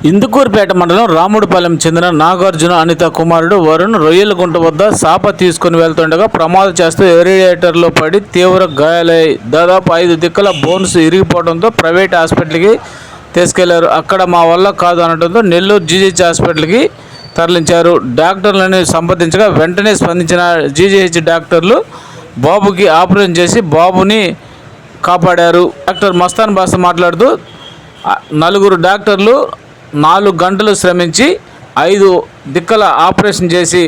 ఇందుకూరుపేట మండలం రాముడిపాలెం చెందిన నాగార్జున అనిత కుమారుడు వరుణ్ రొయ్యలగుంట వద్ద సాప తీసుకుని వెళ్తుండగా ప్రమాదం చేస్తూ ఏరియేటర్లో పడి తీవ్ర గాయాలయ్యాయి. దాదాపు 5 దిక్కుల బోన్స్ ఇరిగిపోవడంతో ప్రైవేట్ హాస్పిటల్కి తీసుకెళ్లారు. అక్కడ మా వల్ల కాదు అనడంతో నెల్లూరు జీజీహెచ్ హాస్పిటల్కి తరలించారు. డాక్టర్లను సంప్రదించగా వెంటనే స్పందించిన జీజీహెచ్ డాక్టర్లు బాబుకి ఆపరేషన్ చేసి బాబుని కాపాడారు. డాక్టర్ మస్తాన్ బాషా మాట్లాడుతూ 4 డాక్టర్లు 4 గంటలు శ్రమించి 5 దిక్కల ఆపరేషన్ చేసి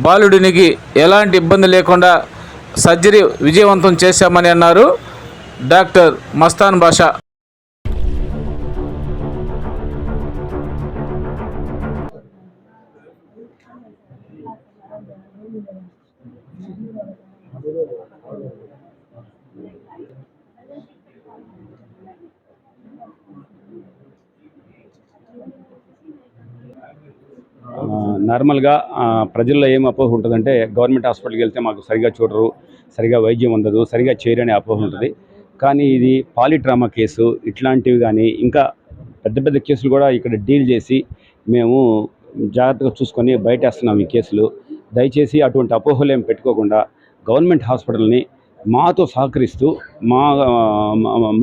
బాలుడినికి ఎలాంటి ఇబ్బంది లేకుండా సర్జరీ విజయవంతం చేశామని అన్నారు డాక్టర్ మస్తాన్ బాషా. నార్మల్గా ప్రజల్లో ఏం అపోహ ఉంటుందంటే గవర్నమెంట్ హాస్పిటల్కి వెళ్తే మాకు సరిగా చూడరు, సరిగా వైద్యం ఉండదు, సరిగా చేయరనే అపోహ ఉంటుంది. కానీ ఇది పాలిట్రామా కేసు ఇట్లాంటివి కానీ ఇంకా పెద్ద పెద్ద కేసులు కూడా ఇక్కడ డీల్ చేసి మేము జాగ్రత్తగా చూసుకొని బయటేస్తున్నాం ఈ కేసులు. దయచేసి అటువంటి అపోహలు ఏం పెట్టుకోకుండా గవర్నమెంట్ హాస్పిటల్ని మాతో సహకరిస్తూ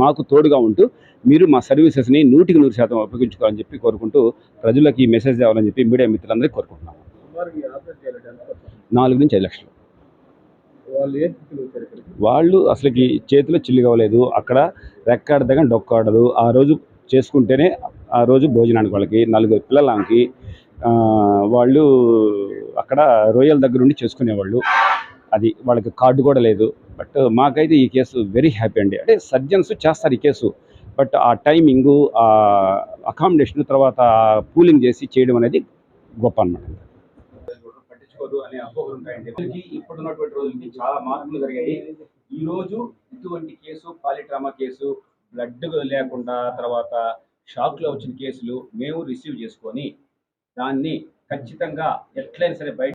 మాకు తోడుగా ఉంటూ మీరు మా సర్వీసెస్ని 100% ఉపయోగించుకోవాలని చెప్పి కోరుకుంటూ ప్రజలకు ఈ మెసేజ్ ఇవ్వాలని చెప్పి మీడియా మిత్రులందరికీ కోరుకుంటున్నాము. 4 నుంచి 5 లక్షలు. వాళ్ళు అసలుకి చేతిలో చిల్లి కావలేదు, అక్కడ రెక్కాడదగా డొక్కాడదు. ఆ రోజు చేసుకుంటేనే ఆ రోజు భోజనానికి వాళ్ళకి 4 పిల్లలకి వాళ్ళు అక్కడ రొయ్యల దగ్గర ఉండి చేసుకునేవాళ్ళు. అది వాళ్ళకి కార్డు కూడా లేదు. బట్ మాకైతే ఈ కేసు వెరీ హ్యాపీ అండి. అంటే సర్జన్స్ చేస్తారు ఈ కేసు, బట్ ఆ టైమింగు, ఆ అకామిడేషన్, తర్వాత పూలింగ్ చేసి చేయడం అనేది గొప్ప అన్నమాట. పట్టించుకోదు అనే అపోహలు ఉంటాయండి. ఇప్పుడున్నటువంటి రోజులకి చాలా మార్పులు జరిగాయి. ఈరోజు ఇటువంటి కేసు, పాలిట్రామా కేసు, బ్లడ్ లేకుండా తర్వాత షాక్లో వచ్చిన కేసులు మేము రిసీవ్ చేసుకొని దాన్ని ఖచ్చితంగా ఎట్లయినా సరే బయట.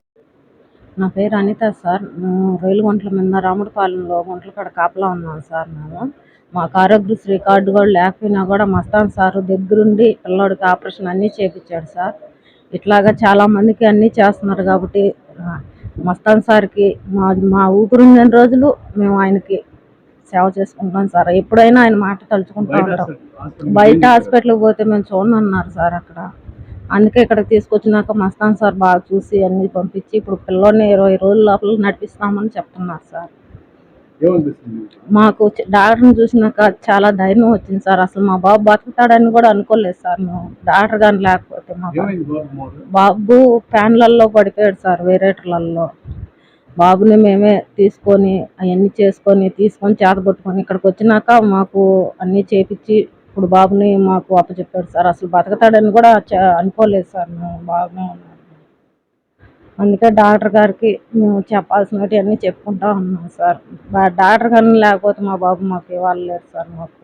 నా పేరు అనిత సార్. రొయ్యలగుంట్ల మీద రాముడిపాలెంలో గుంట్ల కాడ కాపలా ఉన్నాను సార్. మాకు ఆరోగ్యశ్రీ కార్డు కూడా లేకపోయినా కూడా మస్తాన్ సారు దగ్గరుండి పిల్లోడికి ఆపరేషన్ అన్నీ చేయించాడు సార్. ఇట్లాగా చాలామందికి అన్నీ చేస్తున్నారు కాబట్టి మస్తాన్ సార్కి మా ఊపిరున్న రోజులు మేము ఆయనకి సేవ చేసుకుంటాం సార్. ఎప్పుడైనా ఆయన మాట తలుచుకుంటూ ఉంటాం. బయట హాస్పిటల్కి పోతే మేము చూడనన్నారు సార్ అక్కడ. అందుకే ఇక్కడికి తీసుకొచ్చినాక మస్తాన్ సార్ బాగా చూసి అన్నీ పంపించి ఇప్పుడు పిల్లోడిని 20 రోజుల లోపల నడిపిస్తామని చెప్తున్నారు సార్. మాకు డాక్టర్ని చూసినాక చాలా ధైర్యం వచ్చింది సార్. అసలు మా బాబు బతుకుతాడని కూడా అనుకోలేదు సార్ మేము. డాక్టర్ కానీ లేకపోతే మా బాబు ఫ్యాన్లలో పడిపోయాడు సార్, వేరేటర్లలో. బాబుని మేమే తీసుకొని అవన్నీ తీసుకొని చేతబట్టుకొని ఇక్కడికి వచ్చినాక మాకు అన్నీ చేపించి ఇప్పుడు బాబుని మాకు అప్పచెప్పాడు సార్. అసలు బతుకుతాడని కూడా అనుకోలేదు సార్ మేము. బాగానే ఉన్నాడు. అందుకే డాక్టర్ గారికి మేము చెప్పాల్సినవి అన్నీ చెప్పుకుంటూ ఉన్నాం సార్. డాక్టర్ కానీ లేకపోతే మా బాబు మాకు ఇవ్వాలి లేదు సార్. మాకు